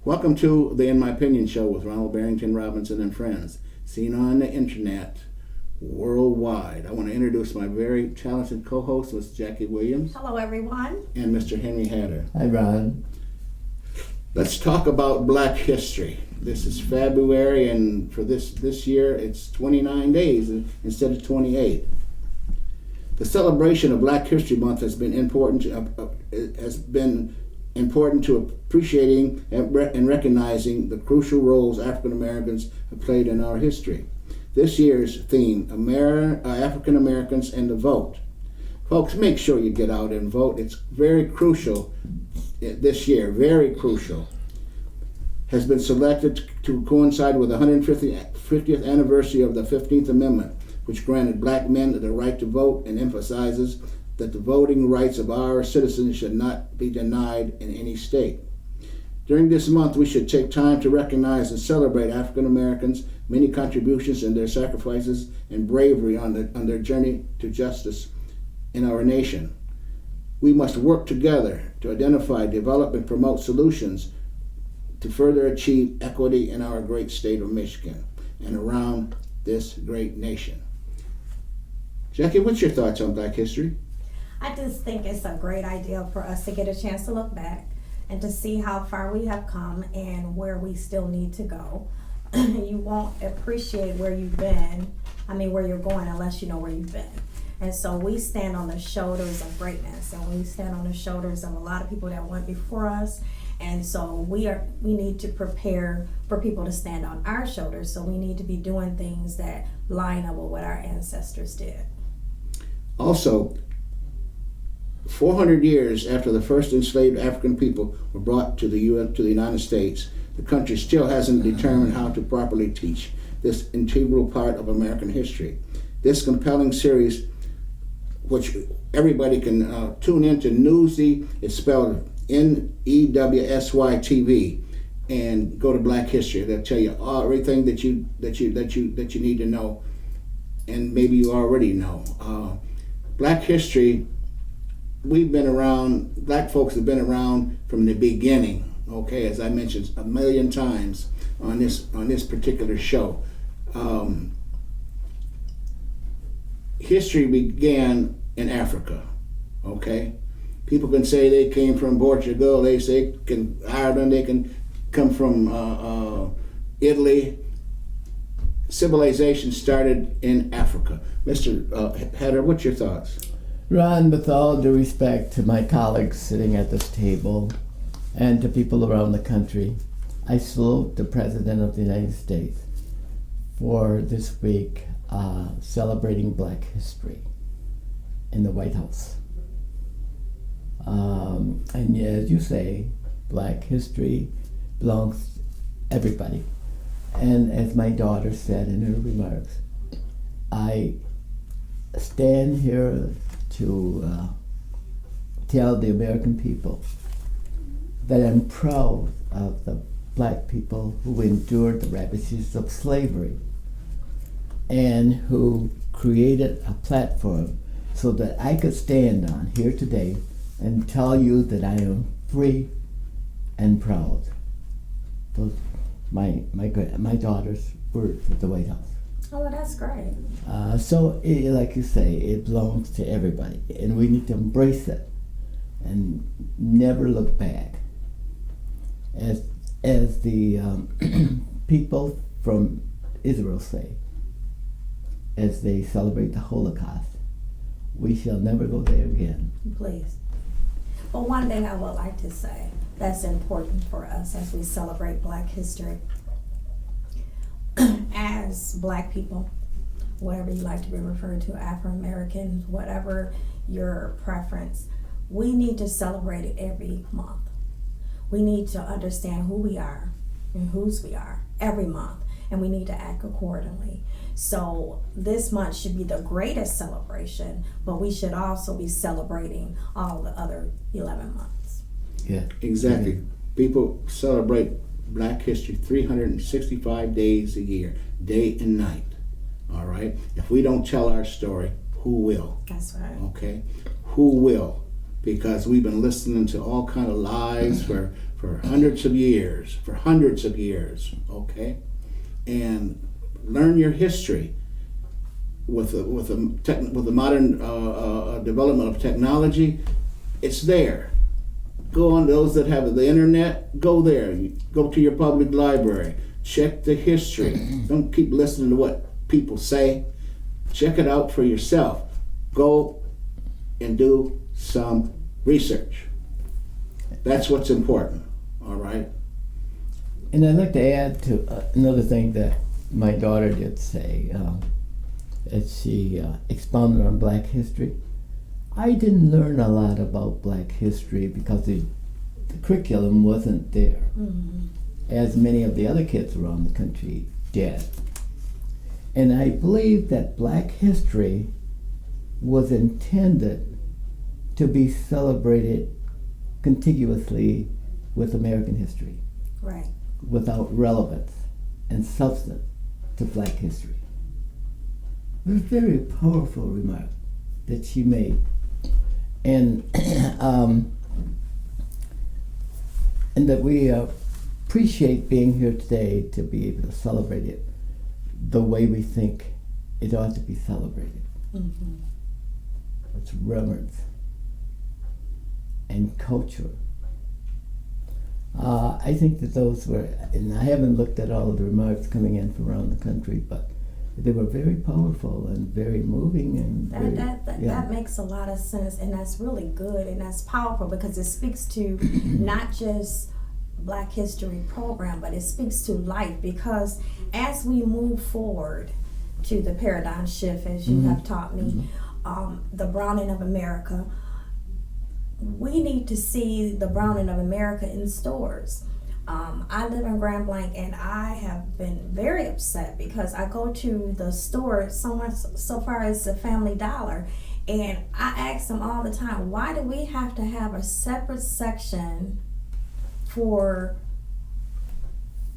Welcome to the In My Opinion show with Ronald, Barrington, Robinson, and friends, seen on the internet worldwide. I want to introduce my very talented co-host, Ms. Jackie Williams. Hello, everyone. And Mr. Henry Hatter. Hi, Ron. Let's talk about Black history. This is February, and for this year, it's 29 days instead of 28. The celebration of Black History Month has been important to appreciating and recognizing the crucial roles African Americans have played in our history. This year's theme, African Americans and the Vote. Folks, make sure you get out and vote. It's very crucial this year, very crucial. Has been selected to coincide with the 150th anniversary of the 15th Amendment, which granted Black men the right to vote and emphasizes that the voting rights of our citizens should not be denied in any state. During this month, we should take time to recognize and celebrate African Americans' many contributions and their sacrifices and bravery on their journey to justice in our nation. We must work together to identify, develop, and promote solutions to further achieve equity in our great state of Michigan and around this great nation. Jackie, what's your thoughts on Black history? I just think it's a great idea for us to get a chance to look back and to see how far we have come and where we still need to go. You won't appreciate where you're going unless you know where you've been. And so we stand on the shoulders of greatness, and we stand on the shoulders of a lot of people that went before us. And so we need to prepare for people to stand on our shoulders. So we need to be doing things that line up with what our ancestors did. Also, 400 years after the first enslaved African people were brought to the United States, the country still hasn't determined how to properly teach this integral part of American history. This compelling series, which everybody can tune into, Newsy, it's spelled Newsy TV, and go to Black History. They'll tell you everything that you need to know, and maybe you already know. Black history. We've been around, Black folks have been around from the beginning, okay, as I mentioned a million times on this particular show. History began in Africa, okay? People can say they came from Portugal, they say Ireland, they can come from Italy. Civilization started in Africa. Mr. Hatter, what's your thoughts? Ron, with all due respect to my colleagues sitting at this table and to people around the country, I salute the President of the United States for this week celebrating Black history in the White House. And as you say, Black history belongs to everybody. And as my daughter said in her remarks, I stand here to tell the American people that I'm proud of the Black people who endured the ravages of slavery and who created a platform so that I could stand on here today and tell you that I am free and proud. Those my daughter's words at the White House. Oh, well, that's great. So, like you say, it belongs to everybody, and we need to embrace it and never look back. As the people from Israel say, as they celebrate the Holocaust, we shall never go there again. Please. But one thing I would like to say that's important for us as we celebrate Black history. As Black people, whatever you like to be referred to, Afro-Americans, whatever your preference, we need to celebrate it every month. We need to understand who we are and whose we are every month, and we need to act accordingly. So this month should be the greatest celebration, but we should also be celebrating all the other 11 months. Yeah, exactly. Mm-hmm. People celebrate Black history 365 days a year, day and night. All right? If we don't tell our story, who will? That's right. Okay? Who will? Because we've been listening to all kind of lies for for hundreds of years, okay? And learn your history with the modern development of technology. It's there. Go on, those that have the internet, go there. Go to your public library. Check the history. Don't keep listening to what people say. Check it out for yourself. Go and do some research. That's what's important, all right? And I'd like to add to another thing that my daughter did say, as she expounded on Black history. I didn't learn a lot about Black history because the curriculum wasn't there, as many of the other kids around the country did. And I believe that Black history was intended to be celebrated contiguously with American history, Right. without relevance and substance to Black history. It was a very powerful remark that she made. And and that we appreciate being here today to be able to celebrate it the way we think it ought to be celebrated. It's reverence and culture. I think that those were, and I haven't looked at all of the remarks coming in from around the country, but they were very powerful and very moving, and that makes a lot of sense, and that's really good and that's powerful because it speaks to not just Black History program, but it speaks to life, because as we move forward to the paradigm shift, as you have taught me, the browning of America, we need to see the browning of America in stores. I live in Grand Blanc, and I have been very upset because I go to the store so far as the Family Dollar, and I ask them all the time, why do we have to have a separate section for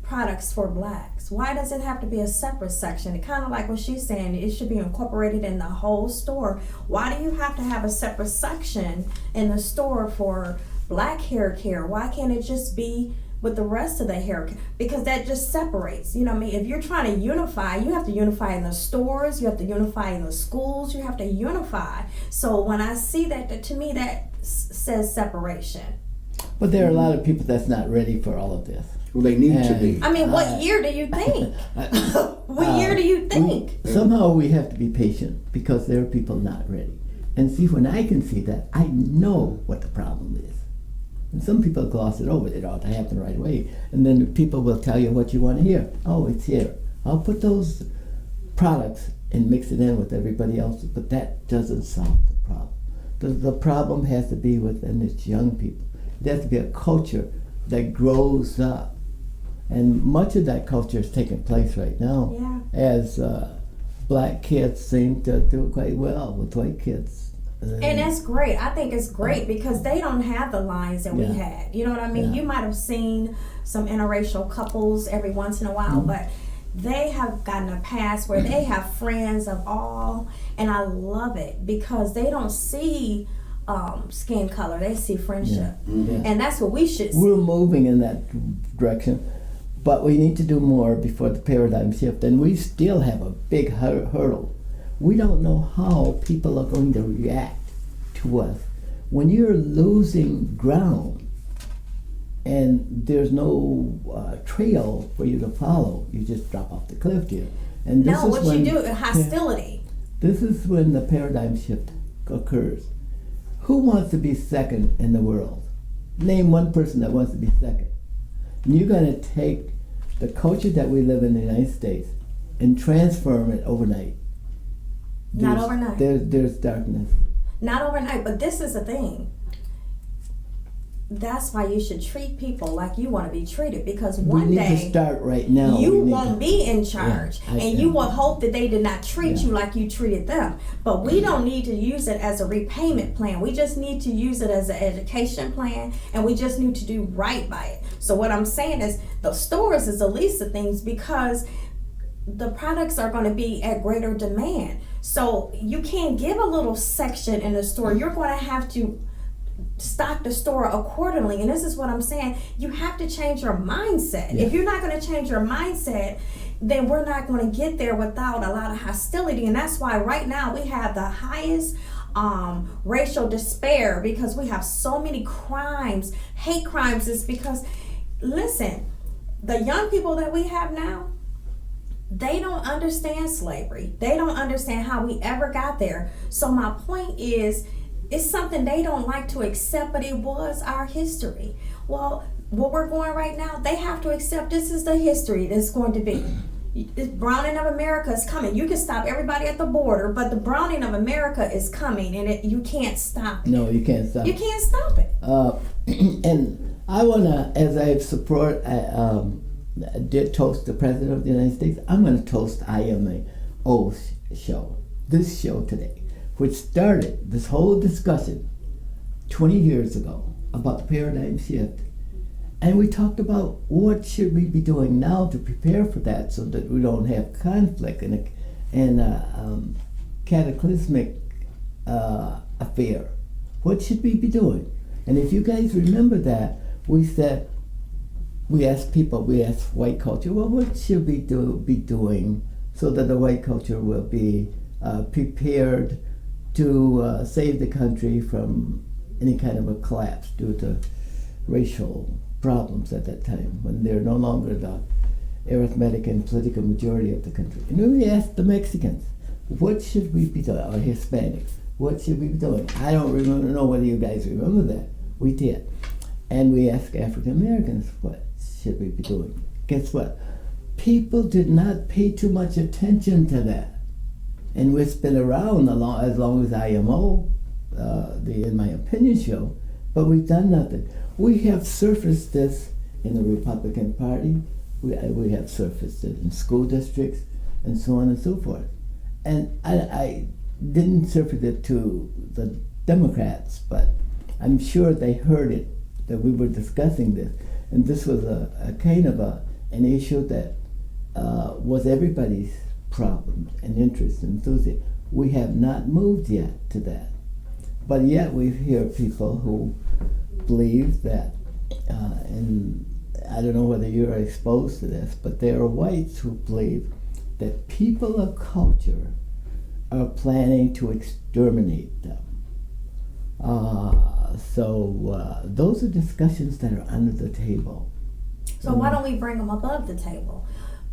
products for Blacks? Why does it have to be a separate section? It kind of like what she's saying, it should be incorporated in the whole store. Why do you have to have a separate section in the store for Black hair care? Why can't it just be with the rest of the hair? Because that just separates, you know what I mean? If you're trying to unify, you have to unify in the stores, you have to unify in the schools, you have to unify. So when I see that, to me that says separation. But there are a lot of people that's not ready for all of this. Well, they need to be. I mean, what year do you think? What year do you think? Somehow we have to be patient because there are people not ready. And see, when I can see that, I know what the problem is. And some people gloss it over. It ought to happen right away. And then the people will tell you what you want to hear. Oh, it's here. I'll put those products and mix it in with everybody else. But that doesn't solve the problem. The problem has to be within its young people. There has to be a culture that grows up. And much of that culture is taking place right now, as Black kids seem to do quite well with white kids. And that's great. I think it's great because they don't have the lines that we had. You know what I mean? You might have seen some interracial couples every once in a while, but they have gotten a pass where they have friends of all, and I love it because they don't see skin color, they see friendship. And that's what we should see. We're moving in that direction, but we need to do more before the paradigm shift, and we still have a big hurdle. We don't know how people are going to react to us. When you're losing ground and there's no trail for you to follow, you just drop off the cliff here. And this is when, you do, hostility. This is when the paradigm shift occurs. Who wants to be second in the world? Name one person that wants to be second. And you're going to take the culture that we live in the United States and transform it overnight. Not overnight. There's darkness. Not overnight, but this is the thing. That's why you should treat people like you want to be treated, because one we need day to start right now. You won't be in charge, and you will hope that they did not treat you like you treated them. But we don't need to use it as a repayment plan. We just need to use it as an education plan, and we just need to do right by it. So what I'm saying is the stores is the least of things because the products are going to be at greater demand. So you can't give a little section in the store. You're going to have to stock the store accordingly. And this is what I'm saying. You have to change your mindset. Yeah. If you're not going to change your mindset, then we're not going to get there without a lot of hostility. And that's why right now we have the highest racial despair, because we have so many crimes, hate crimes. Is because, listen, the young people that we have now, they don't understand slavery. They don't understand how we ever got there. So my point is, it's something they don't like to accept, but it was our history. Well, what we're going right now, they have to accept this is the history that's going to be. The browning of America is coming. You can stop everybody at the border, but the browning of America is coming, and you can't stop it. No, you can't stop. You can't stop it. And I wanna, as I support, I did toast the President of the United States. I'm gonna toast IMO show, this show today, which started this whole discussion 20 years ago about the paradigm shift. And we talked about what should we be doing now to prepare for that, so that we don't have conflict and cataclysmic affair. What should we be doing? And if you guys remember that, we said, we asked white culture, well, what should we be doing so that the white culture will be prepared to save the country from any kind of a collapse due to racial problems at that time, when they're no longer the arithmetic and political majority of the country. And then we asked the Mexicans, what should we be doing, or Hispanics, what should we be doing? I don't know whether you guys remember that. We did. And we asked African Americans, what should we be doing? Guess what? People did not pay too much attention to that. And it's been around as long as IMO, the In My Opinion show, but we've done nothing. We have surfaced this in the Republican Party. We have surfaced it in school districts and so on and so forth. And I didn't surface it to the Democrats, but I'm sure they heard it, that we were discussing this. And this was a kind of an issue that was everybody's problem and interest and enthusiasm. We have not moved yet to that. But yet we hear people who believe that, and I don't know whether you're exposed to this, but there are whites who believe that people of culture are planning to exterminate them. So those are discussions that are under the table. So why don't we bring them above the table?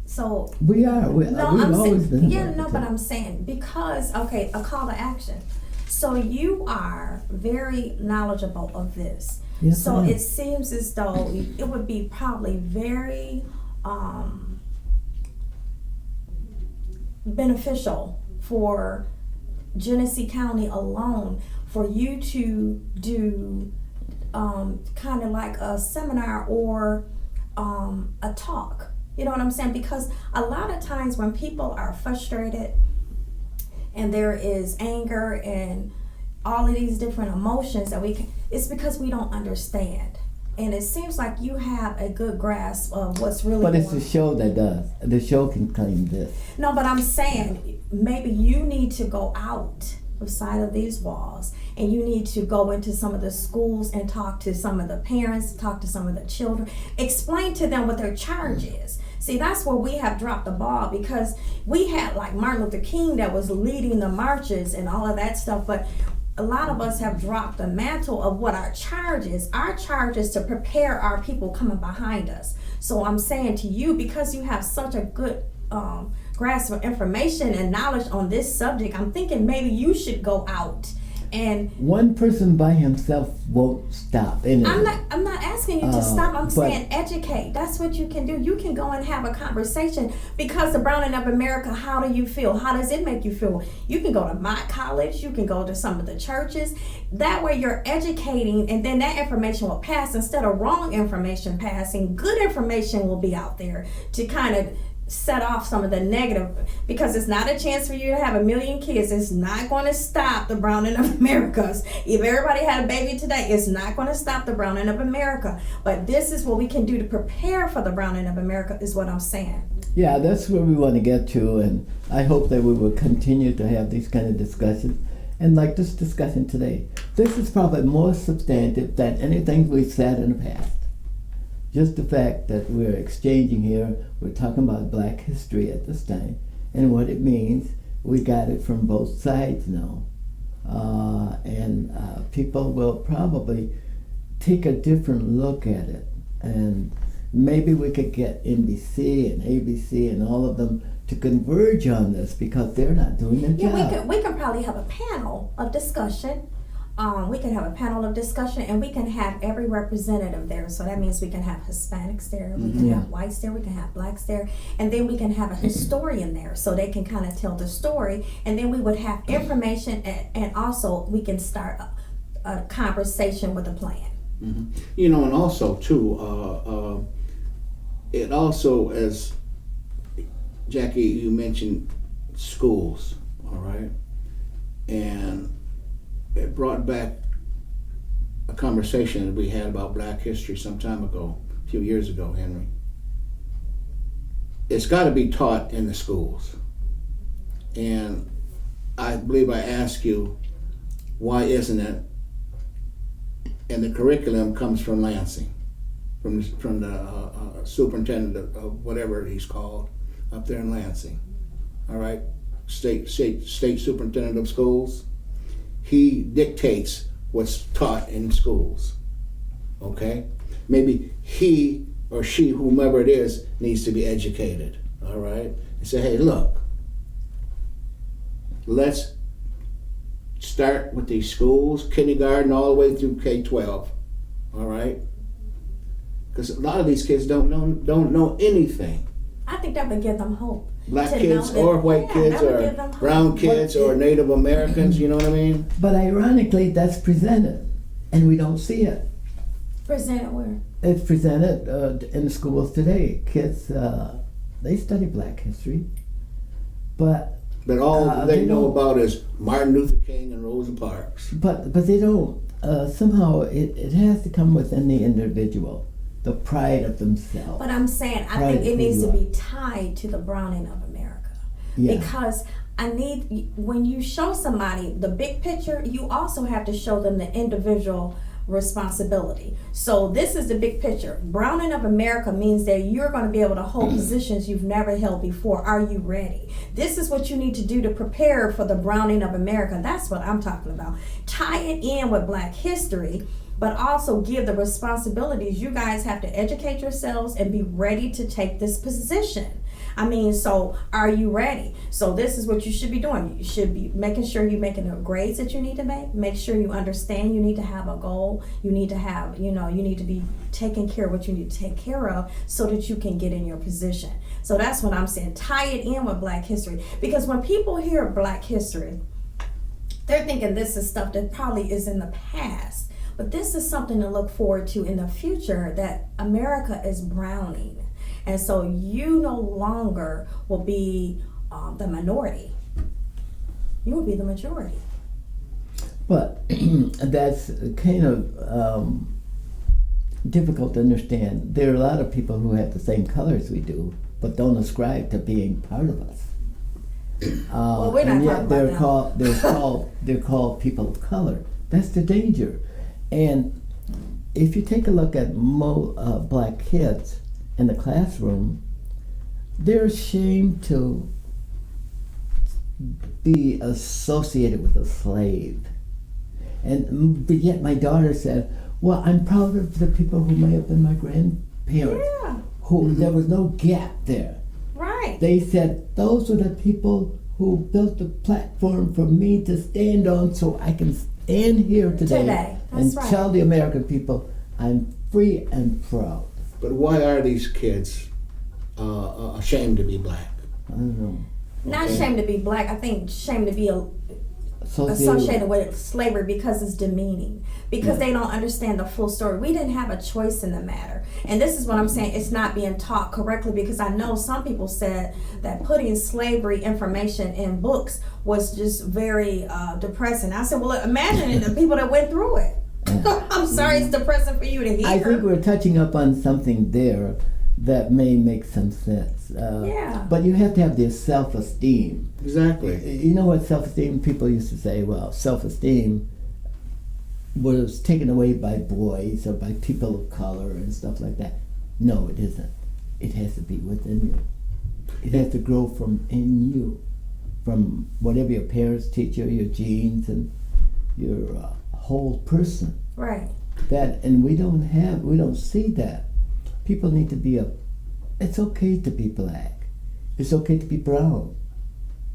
So we are. We've always been. Yeah, no, but I'm saying because a call to action. So you are very knowledgeable of this. Yes, so I am. it seems as though it would be probably very beneficial for Genesee County alone for you to do kind of like a seminar or a talk. You know what I'm saying? Because a lot of times when people are frustrated and there is anger and all of these different emotions that it's because we don't understand. And it seems like you have a good grasp of what's really But going it's on. the show that does. The show can claim this. No, but I'm saying maybe you need to go outside of these walls and you need to go into some of the schools and talk to some of the parents, talk to some of the children, explain to them what their charge is. See, that's where we have dropped the ball, because we had like Martin Luther King that was leading the marches and all of that stuff, but a lot of us have dropped the mantle of what our charge is. Our charge is to prepare our people coming behind us. So I'm saying to you, because you have such a good grasp of information and knowledge on this subject, I'm thinking maybe you should go out and one person by himself won't stop anything. I'm not asking you to stop. I'm saying educate. That's what you can do. You can go and have a conversation, because the browning of America, how do you feel? How does it make you feel? You can go to my college. You can go to some of the churches. That way you're educating, and then that information will pass. Instead of wrong information passing, good information will be out there to kind of set off some of the negative, because it's not a chance for you to have 1 million kids. It's not going to stop the browning of America. If everybody had a baby today, it's not going to stop the browning of America. But this is what we can do to prepare for the browning of America, is what I'm saying. Yeah, that's where we want to get to, and I hope that we will continue to have these kind of discussions. And like this discussion today, this is probably more substantive than anything we've said in the past. Just the fact that we're exchanging here, we're talking about Black history at this time, and what it means. We got it from both sides now. And people will probably take a different look at it. And maybe we could get NBC and ABC and all of them to converge on this, because they're not doing their job. Yeah, we could probably have a panel of discussion. We can have a panel of discussion, and we can have every representative there. So that means we can have Hispanics there, we can have whites there, we can have blacks there, and then we can have a historian there, so they can kind of tell the story. And then we would have information, and also we can start a conversation with a plan. Mm-hmm. You know, and also too, it also, as Jackie, you mentioned schools, all right, and it brought back a conversation that we had about Black history some time ago, a few years ago, Henry. It's got to be taught in the schools. And I believe I asked you, why isn't it? And the curriculum comes from Lansing, from the superintendent of whatever he's called up there in Lansing. All right, state superintendent of schools. He dictates what's taught in schools, okay? Maybe he or she, whomever it is, needs to be educated, all right? And say, hey, look, let's start with these schools, kindergarten all the way through K-12, all right? Because a lot of these kids don't know anything. I think that would give them hope. Black kids or white kids or brown kids or Native Americans, you know what I mean? But ironically, that's presented, and we don't see it. Presented where? It's presented in the schools today. Kids, they study Black history, but all they know about is Martin Luther King and Rosa Parks. But they don't. Somehow it has to come within the individual. The pride of themselves. But I'm saying, I think it needs to be tied to the browning of America. Yeah. Because when you show somebody the big picture, you also have to show them the individual responsibility. So this is the big picture. Browning of America means that you're going to be able to hold positions you've never held before. Are you ready? This is what you need to do to prepare for the browning of America. That's what I'm talking about. Tie it in with Black history, but also give the responsibilities. You guys have to educate yourselves and be ready to take this position. I mean, so are you ready? So this is what you should be doing. You should be making sure you're making the grades that you need to make. Make sure you understand you need to have a goal. You need to have, you need to be taking care of what you need to take care of so that you can get in your position. So that's what I'm saying. Tie it in with Black history. Because when people hear Black history, they're thinking this is stuff that probably is in the past. But this is something to look forward to in the future, that America is browning. And so you no longer will be the minority. You will be the majority. But that's kind of difficult to understand. There are a lot of people who have the same colors we do, but don't ascribe to being part of us. Well, we're not talking about that. They're called people of color. That's the danger. And if you take a look at Black kids in the classroom, they're ashamed to be associated with a slave. But yet my daughter said, well, I'm proud of the people who may have been my grandparents. Yeah. There was no gap there. Right. They said, those are the people who built the platform for me to stand on so I can stand here today and tell the American people I'm free and proud. But why are these kids ashamed to be Black? I don't know. Not ashamed to be Black. I think ashamed to be associated with slavery because it's demeaning. Because they don't understand the full story. We didn't have a choice in the matter. And this is what I'm saying. It's not being taught correctly, because I know some people said that putting slavery information in books was just very depressing. I said, well, imagine the people that went through it. I'm sorry, it's depressing for you to hear. I think we're touching up on something there, that may make some sense. Yeah. But you have to have this self-esteem. Exactly. You know what self-esteem? People used to say, well, self-esteem was taken away by boys or by people of color and stuff like that. No, it isn't. It has to be within you. It has to grow from in you, from whatever your parents teach you, your genes, and your whole person. Right. That, and we don't see that. People need to be it's okay to be black. It's okay to be brown.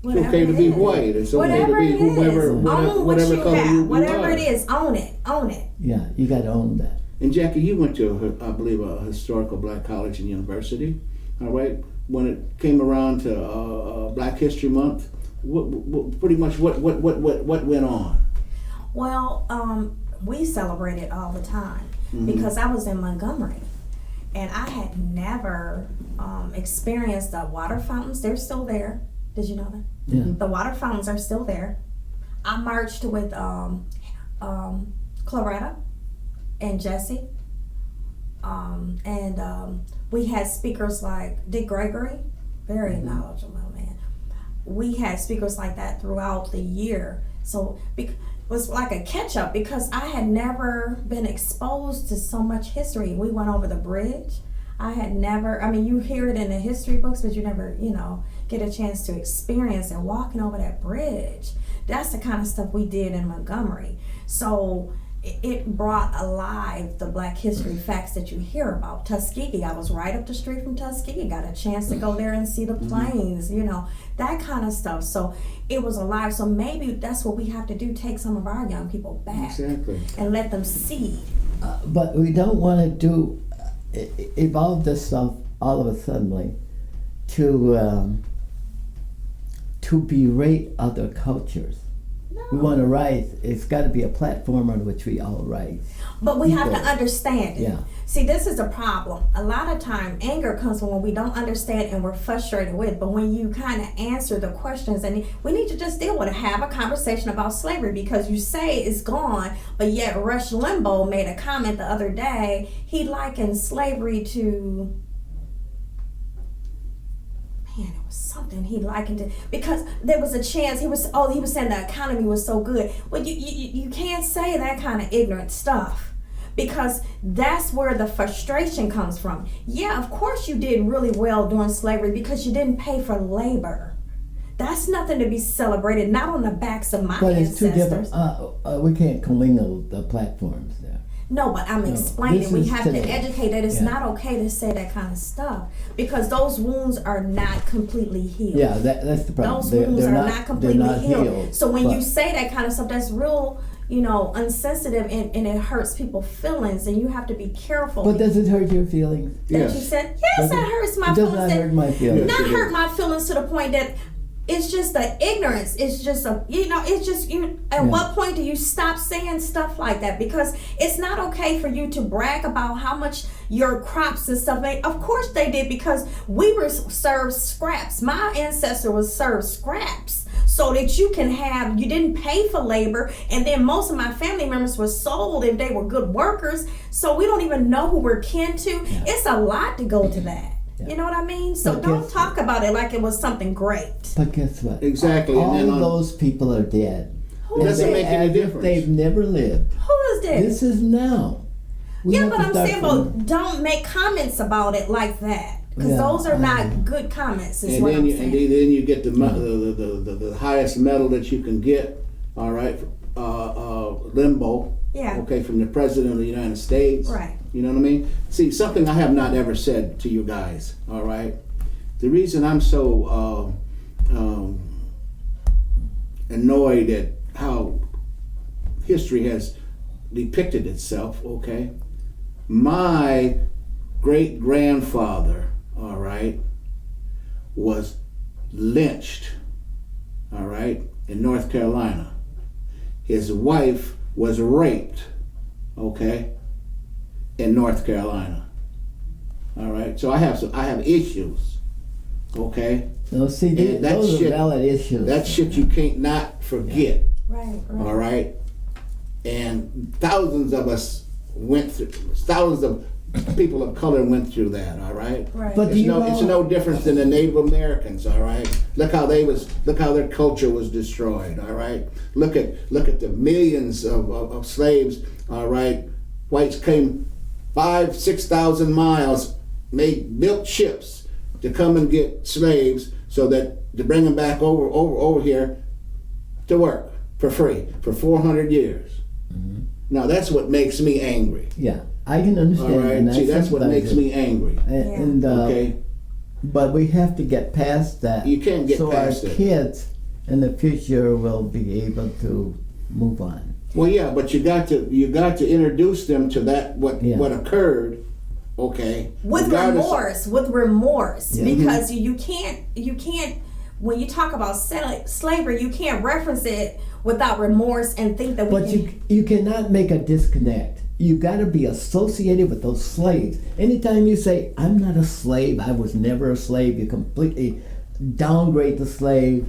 It's okay to be white. It's okay to be whoever, whatever color you whatever are. it is, own it. Own it. Yeah, you got to own that. And Jackie, you went to, I believe, a historical black college and university. All right. When it came around to Black History Month, pretty much what went on? Well, we celebrated all the time because I was in Montgomery, and I had never experienced the water fountains. They're still there. Did you know that? Yeah. The water fountains are still there. I marched with Claretta and Jesse, and we had speakers like Dick Gregory, very knowledgeable man. We had speakers like that throughout the year. So it was like a catch up because I had never been exposed to so much history. We went over the bridge. I had never, I mean, you hear it in the history books, but you never, get a chance to experience and walking over that bridge. That's the kind of stuff we did in Montgomery. So it brought alive the Black history facts that you hear about. Tuskegee, I was right up the street from Tuskegee, got a chance to go there and see the plains, that kind of stuff. So it was alive. So maybe that's what we have to do, take some of our young people back and let them see. But we don't want to evolve this stuff all of a sudden to berate other cultures. No. We want to rise. It's got to be a platform on which we all rise. But we have to understand it. Yeah. See, this is a problem. A lot of time, anger comes from when we don't understand and we're frustrated with. But when you kind of answer the questions, and we need to just deal with it, have a conversation about slavery, because you say it's gone, but yet Rush Limbaugh made a comment the other day. He likened slavery to, it was something he likened it, because there was a chance he was saying the economy was so good. Well, you can't say that kind of ignorant stuff, because that's where the frustration comes from. Yeah, of course you did really well during slavery because you didn't pay for labor. That's nothing to be celebrated, not on the backs of my ancestors. But it's too different. We can't commingle the platforms there. No, but I'm explaining. We have today. to educate that it's not okay to say that kind of stuff, because those wounds are not completely healed. Yeah, that's the problem. Those wounds are not completely healed. So when you say that kind of stuff, that's real, unsensitive, and it hurts people's feelings, and you have to be careful. But does it hurt your feelings? That you said, yes, that hurts my feelings. It does not hurt my feelings. Not hurt my feelings to the point that it's just the ignorance. It's just at what point do you stop saying stuff like that? Because it's not okay for you to brag about how much your crops and stuff made. Of course they did, because we were served scraps. My ancestor was served scraps so that you didn't pay for labor, and then most of my family members were sold if they were good workers. So we don't even know who we're kin to. Yeah. It's a lot to go to that. You know what I mean? So don't talk about it like it was something great. But guess what? Exactly. All those people are dead. Who doesn't make any difference. They've never lived. Who is dead? This is now. But I'm saying, don't make comments about it like that, because those are not good comments. Is what I'm saying. And then you get the highest medal that you can get. All right, Limbaugh. Yeah. Okay, from the President of the United States. Right. You know what I mean? See, something I have not ever said to you guys, all right? The reason I'm so annoyed at how history has depicted itself, okay? My great-grandfather, all right, was lynched, all right, in North Carolina. His wife was raped, okay, in North Carolina. All right, so I have issues, okay. No, see, those are valid issues. That shit you can't not forget. Right. All right, and thousands of us went through, thousands of people of color went through that, all right? Right. But do you know, It's no difference than the Native Americans, all right? Look how their culture was destroyed, all right? Look at the millions of slaves, all right? Whites came 5,000-6,000 miles, built ships to come and get slaves so that to bring them back over here to work for free for 400 years. Mm-hmm. Now that's what makes me angry. yeah, I can understand. All right, and I see, that's what sympathize makes with me angry. And Okay, but we have to get past that. you can't get so past our it. kids in the future will be able to move on. Well, yeah, but you got to introduce them to that Yeah. what occurred. Okay, With regardless- remorse, Yeah. because you can't when you talk about slavery, you can't reference it without remorse and think that we But can. you cannot make a disconnect. You got to be associated with those slaves. Anytime you say, I'm not a slave, I was never a slave, you completely downgrade the slave,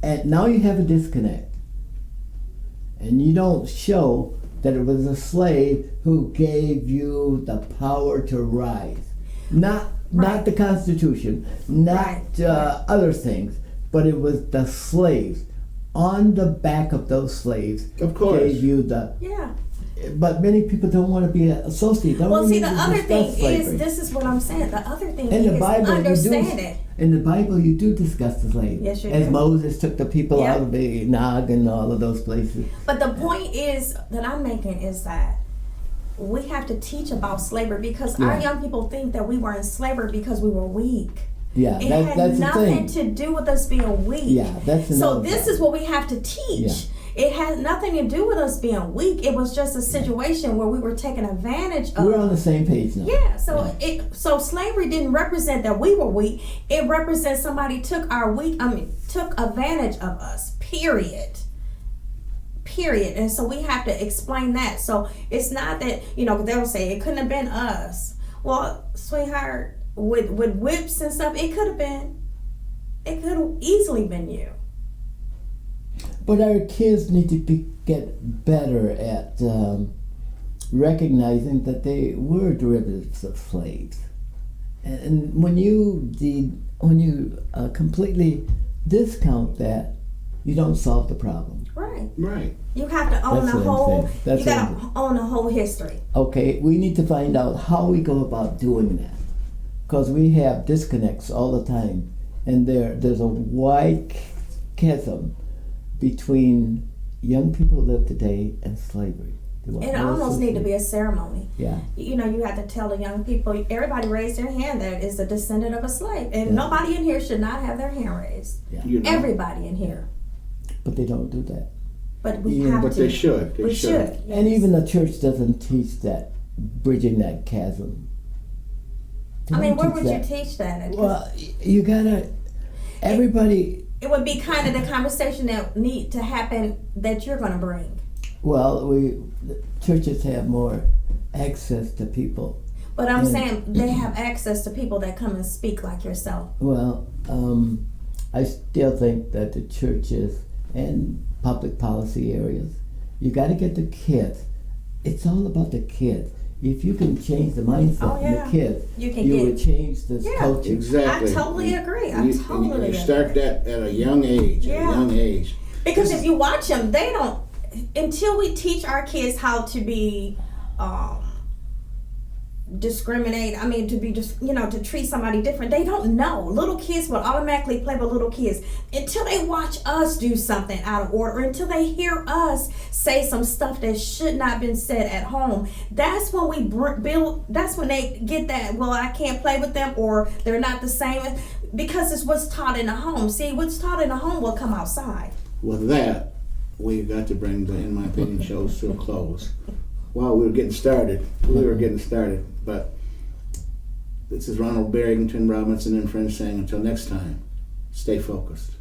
and now you have a disconnect. And you don't show that it was a slave who gave you the power to rise. Not the Constitution, not other things, but it was the slaves. On the back of those slaves Of course. gave you the. Yeah. But many people don't want to be associated. Don't Well, want see, to the other discuss thing slavery. is, this is what I'm saying. The other thing In the is Bible, understand it. in the Bible, you do discuss the slaves. Yes, you As do. Moses took the people Yeah. out of the Nog and all of those places. But the point is that I'm making is that we have to teach about slavery because our Yeah. young people think that we were in slavery because we were weak. Yeah, It that's had the nothing thing. to do with us being weak. Yeah, that's So another this problem. is what we have to teach. It had nothing to do with us being weak. It was just a situation where we were taken advantage of. We're on the same page now. Yeah, so slavery didn't represent that we were weak. It represents somebody took advantage of us. Period. And so we have to explain that. So it's not that, they'll say it couldn't have been us. Well, sweetheart, with whips and stuff, it could have been. It could have easily been you. But our kids need to get better at recognizing that they were derivatives of slaves. And when you completely discount that, you don't solve the problem. Right. You have to own That's the what I'm whole. saying. That's You what gotta I'm own the whole history. Okay, we need to find out how we go about doing that, because we have disconnects all the time, and there's a wide chasm between young people who live today and slavery. It almost need to be a ceremony. Yeah. You have to tell the young people. Everybody raise their hand that is a descendant of a slave, and Yeah. nobody in here should not have their hand raised. Yeah. Everybody in here, But they don't do that. but we Yeah, have But to. they should. We should. And yes. even the church doesn't teach that, bridging that chasm. They I mean, don't where teach would that. you teach that? 'Cause Well, you gotta, everybody, it would be kind of the conversation that need to happen that you're going to bring. well, the churches have more access to people. But I'm Yeah. saying they have access to people that come and speak like yourself. Well, I still think that the churches and public policy areas, you got to get the kids. It's all about the kids. If you can change the mindset Oh, of yeah. the kids, You can you get- would change this Yeah. culture. Exactly. I totally agree. I You totally start agree. that at a young age. Yeah. At a young age. Because if you watch them, they don't. Until we teach our kids how to be discriminate. I mean, to be just to treat somebody different. They don't know. Little kids will automatically play with little kids until they watch us do something out of order. Until they hear us say some stuff that should not been said at home. That's when we build. That's when they get that. Well, I can't play with them, or they're not the same. Because it's what's taught in the home. See, what's taught in the home will come outside. With that, we've got to bring the In My Opinion shows to a close. Well, we were getting started. But this is Ronald, Barrington, Robinson, and friends saying until next time, stay focused.